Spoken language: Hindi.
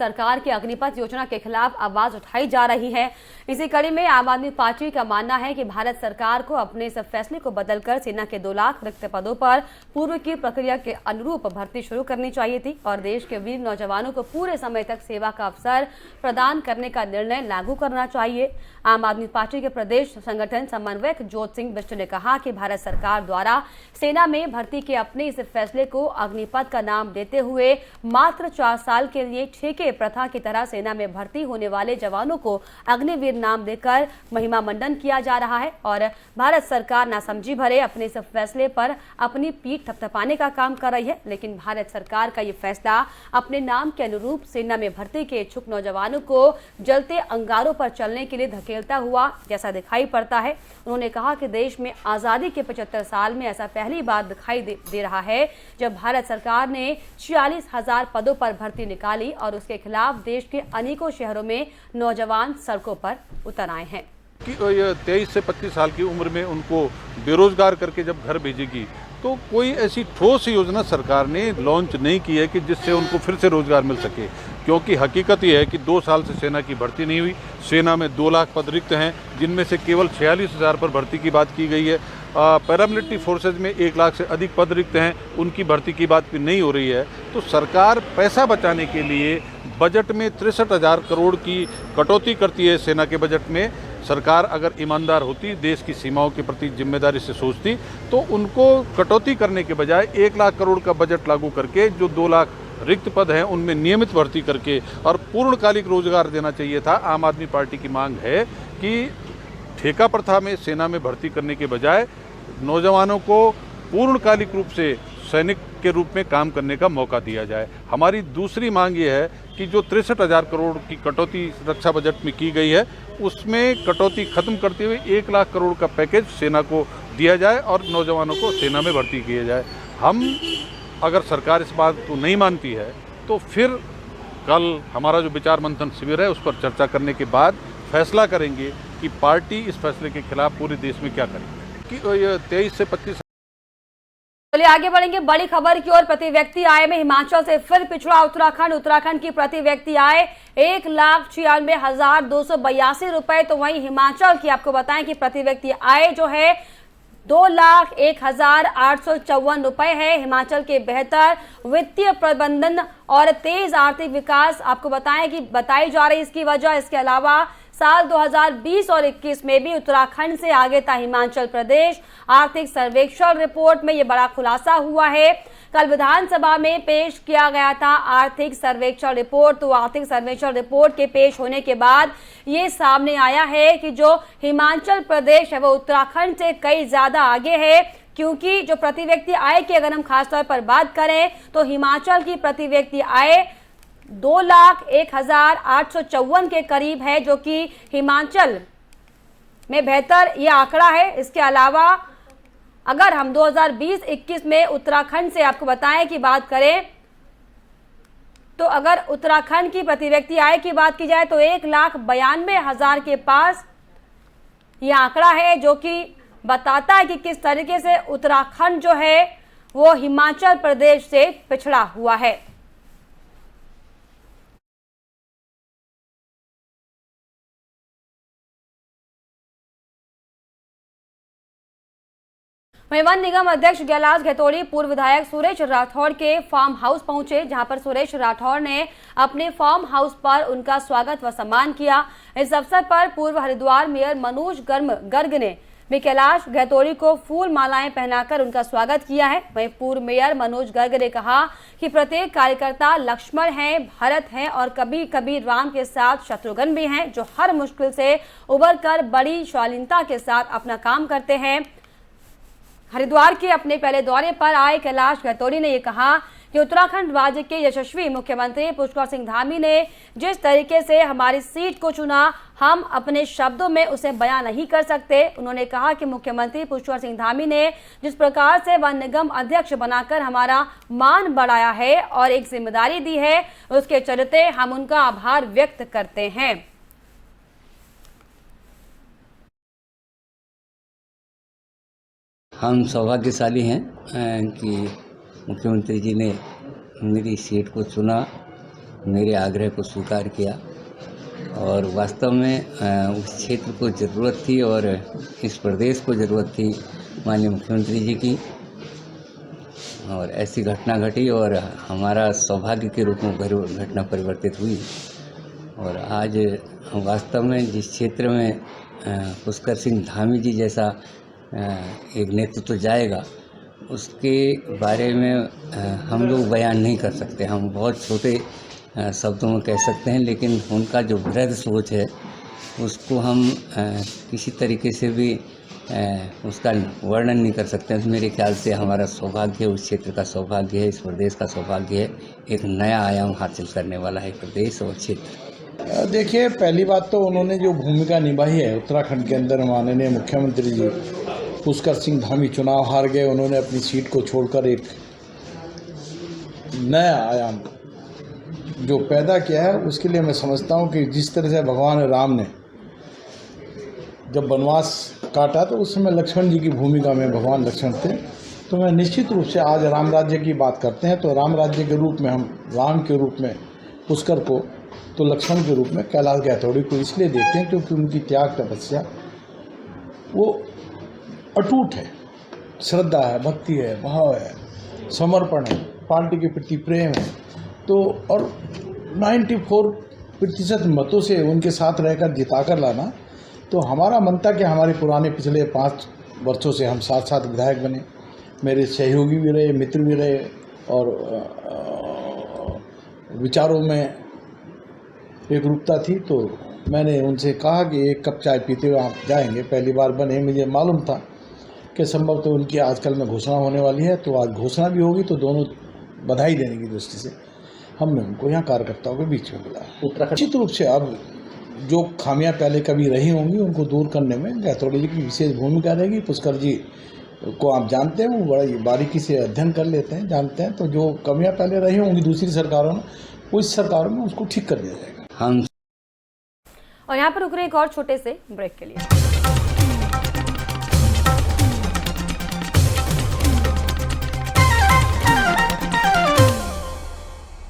सरकार की अग्निपथ योजना के खिलाफ आवाज उठाई जा रही है। इसी कड़ी में आम आदमी पार्टी का मानना है कि भारत सरकार को अपने इस फैसले को बदलकर सेना के 2 लाख रिक्त पदों पर पूर्व की प्रक्रिया के अनुरूप भर्ती शुरू करनी चाहिए थी और देश के वीर नौजवानों को पूरे समय तक सेवा का अवसर प्रदान करने का निर्णय लागू करना चाहिए। आम आदमी पार्टी के प्रदेश संगठन समन्वयक ज्योत सिंह बिष्ट ने कहा कि भारत सरकार द्वारा सेना में भर्ती के अपने इस फैसले को अग्निपथ का नाम देते हुए मात्र 4 साल के लिए ठेके प्रथा की तरह सेना में भर्ती होने वाले जवानों को अग्निवीर नाम देकर महिमा मंडन किया जा रहा है और भारत सरकार नासमझी भरे अपने इस फैसले पर अपनी पीठ थपथपाने का काम कर रही है। लेकिन भारत सरकार का ये फैसला अपने नाम के अनुरूप सेना में भर्ती के इच्छुक नौजवानों को जलते अंगारों पर चलने के लिए धकेलता हुआ जैसा दिखाई पड़ता है। उन्होंने कहा कि देश में आजादी के 75 साल में ऐसा पहली बार दिखाई दे रहा है जब भारत सरकार ने 46,000 पदों पर भर्ती निकाली और उसके खिलाफ देश के अनेकों शहरों में नौजवान सड़कों पर उतर आए हैं। 23 से 25 साल की उम्र में उनको बेरोजगार करके जब घर भेजेगी तो कोई ऐसी ठोस योजना सरकार ने लॉन्च नहीं की है कि जिससे उनको फिर से रोजगार मिल सके, क्योंकि हकीकत यह है कि 2 साल से सेना की भर्ती नहीं हुई। सेना में 2 लाख पद रिक्त हैं, जिनमें से केवल 46,000 पर भर्ती की बात की गई है। पैरामिलिट्री फोर्सेज में 1 लाख से अधिक पद रिक्त हैं, उनकी भर्ती की बात भी नहीं हो रही है। तो सरकार पैसा बचाने के लिए बजट में 63,000 करोड़ की कटौती करती है। सेना के बजट में सरकार अगर ईमानदार होती, देश की सीमाओं के प्रति जिम्मेदारी से सोचती, तो उनको कटौती करने के बजाय 1 लाख करोड़ का बजट लागू करके जो 2 लाख रिक्त पद हैं उनमें नियमित भर्ती करके और पूर्णकालिक रोजगार देना चाहिए था। आम आदमी पार्टी की मांग है कि ठेका प्रथा में सेना में भर्ती करने के बजाय नौजवानों को पूर्णकालिक रूप से सैनिक के रूप में काम करने का मौका दिया जाए। हमारी दूसरी मांग ये है कि जो 63,000 करोड़ की कटौती रक्षा बजट में की गई है उसमें कटौती खत्म करते हुए 1 लाख करोड़ का पैकेज सेना को दिया जाए और नौजवानों को सेना में भर्ती किया जाए। हम अगर सरकार इस बात को नहीं मानती है तो फिर कल हमारा जो विचार मंथन शिविर है उस पर चर्चा करने के बाद फैसला करेंगे कि पार्टी इस फैसले के खिलाफ पूरे देश में क्या करेगी। कि 23 से 25 चलिए आगे बढ़ेंगे बड़ी खबर की ओर। प्रति व्यक्ति आय में हिमाचल से फिर पिछड़ा उत्तराखंड की प्रति व्यक्ति आय 1,96,282 रुपए, तो वहीं हिमाचल की आपको बताएं कि प्रति व्यक्ति आय जो है 2,01,854 रुपए है। हिमाचल के बेहतर वित्तीय प्रबंधन और तेज आर्थिक विकास आपको बताएं कि बताई जा रही इसकी वजह। इसके अलावा साल 2020 और 21 में भी उत्तराखंड से आगे था हिमाचल प्रदेश। आर्थिक सर्वेक्षण रिपोर्ट में यह बड़ा खुलासा हुआ है। कल विधानसभा में पेश किया गया था आर्थिक सर्वेक्षण रिपोर्ट। तो आर्थिक सर्वेक्षण रिपोर्ट के पेश होने के बाद ये सामने आया है कि जो हिमाचल प्रदेश है वो उत्तराखंड से कई ज्यादा आगे है, क्योंकि जो प्रति व्यक्ति आय की अगर हम खासतौर पर बात करें तो हिमाचल की प्रति व्यक्ति आय 2,01,854 के करीब है, जो कि हिमाचल में बेहतर यह आंकड़ा है। इसके अलावा अगर हम 2020-21 में उत्तराखंड से आपको बताएं कि बात करें तो अगर उत्तराखंड की प्रति व्यक्ति आय की बात की जाए तो 1,92,000 के पास यह आंकड़ा है, जो कि बताता है कि किस तरीके से उत्तराखंड जो है वो हिमाचल प्रदेश से पिछड़ा हुआ है। वहीं वन निगम अध्यक्ष कैलाश घेतोड़ी पूर्व विधायक सुरेश राठौड़ के फार्म हाउस पहुंचे, जहां पर सुरेश राठौड़ ने अपने फार्म हाउस पर उनका स्वागत व सम्मान किया। इस अवसर पर पूर्व हरिद्वार मेयर मनोज गर्ग ने भी कैलाश घेतोड़ी को फूल मालाएं पहनाकर उनका स्वागत किया है। वहीं पूर्व मेयर मनोज गर्ग ने कहा कि प्रत्येक कार्यकर्ता लक्ष्मण है, भरत है और कभी कभी राम के साथ शत्रुघ्न भी हैं, जो हर मुश्किल से उबरकर बड़ी शालीनता के साथ अपना काम करते हैं। हरिद्वार के अपने पहले दौरे पर आए कैलाश घेतोड़ी ने यह कहा कि उत्तराखंड राज्य के यशस्वी मुख्यमंत्री पुष्कर सिंह धामी ने जिस तरीके से हमारी सीट को चुना, हम अपने शब्दों में उसे बयां नहीं कर सकते। उन्होंने कहा कि मुख्यमंत्री पुष्कर सिंह धामी ने जिस प्रकार से वन निगम अध्यक्ष बनाकर हमारा मान बढ़ाया है और एक जिम्मेदारी दी है, उसके चलते हम उनका आभार व्यक्त करते हैं। हम सौभाग्यशाली हैं कि मुख्यमंत्री जी ने मेरी सीट को चुना मेरे आग्रह को स्वीकार किया और वास्तव में उस क्षेत्र को ज़रूरत थी और इस प्रदेश को ज़रूरत थी माननीय मुख्यमंत्री जी की, और ऐसी घटना घटी और हमारा सौभाग्य के रूप में घटना परिवर्तित हुई। और आज वास्तव में जिस क्षेत्र में पुष्कर सिंह धामी जी जैसा एक नेतृत्व जाएगा, उसके बारे में हम लोग बयान नहीं कर सकते। हम बहुत छोटे शब्दों में कह सकते हैं, लेकिन उनका जो बृहद सोच है उसको हम किसी तरीके से भी उसका वर्णन नहीं कर सकते। मेरे ख्याल से हमारा सौभाग्य, उस क्षेत्र का सौभाग्य है, इस प्रदेश का सौभाग्य है, एक नया आयाम हासिल करने वाला है प्रदेश और क्षेत्र। देखिए, पहली बात तो उन्होंने जो भूमिका निभाई है उत्तराखंड के अंदर, माननीय मुख्यमंत्री जी पुष्कर सिंह धामी चुनाव हार गए, उन्होंने अपनी सीट को छोड़कर एक नया आयाम जो पैदा किया है, उसके लिए मैं समझता हूँ कि जिस तरह से भगवान राम ने जब वनवास काटा तो उस समय लक्ष्मण जी की भूमिका में भगवान लक्ष्मण थे। तो मैं निश्चित रूप से आज राम राज्य की बात करते हैं तो राम राज्य के रूप में हम राम के रूप में पुष्कर को तो लक्ष्मण के रूप में कैलाश गैथोड़ी को इसलिए देखते हैं क्योंकि उनकी त्याग तपस्या वो अटूट है, श्रद्धा है, भक्ति है, भाव है, समर्पण है, पार्टी के प्रति प्रेम है। तो और 94% मतों से उनके साथ रहकर जिताकर लाना, तो हमारा मन था कि हमारे पुराने पिछले 5 वर्षों से हम साथ साथ विधायक बने, मेरे सहयोगी भी रहे, मित्र भी रहे और विचारों में एक रूपता थी। तो मैंने उनसे कहा कि एक कप चाय पीते हुए आप जाएंगे, पहली बार बने, मुझे मालूम था कि संभवतः उनकी आजकल में घोषणा होने वाली है, तो आज घोषणा भी होगी, तो दोनों बधाई देने की दृष्टि से हमने उनको यहाँ कार्यकर्ताओं के बीच में बुलाया। निश्चित रूप से अब जो खामियां पहले कभी रही होंगी उनको दूर करने में गैथोड़ी जी की विशेष भूमिका रहेगी। पुष्कर जी को आप जानते हैं, वो बड़ा बारीकी से अध्ययन कर लेते हैं, जानते हैं, तो जो कमियां पहले रही होंगी दूसरी सरकारों में, वो इस सरकार में उसको ठीक कर दिया जाएगा। और यहाँ पर रुक रहे एक और छोटे से ब्रेक के लिए।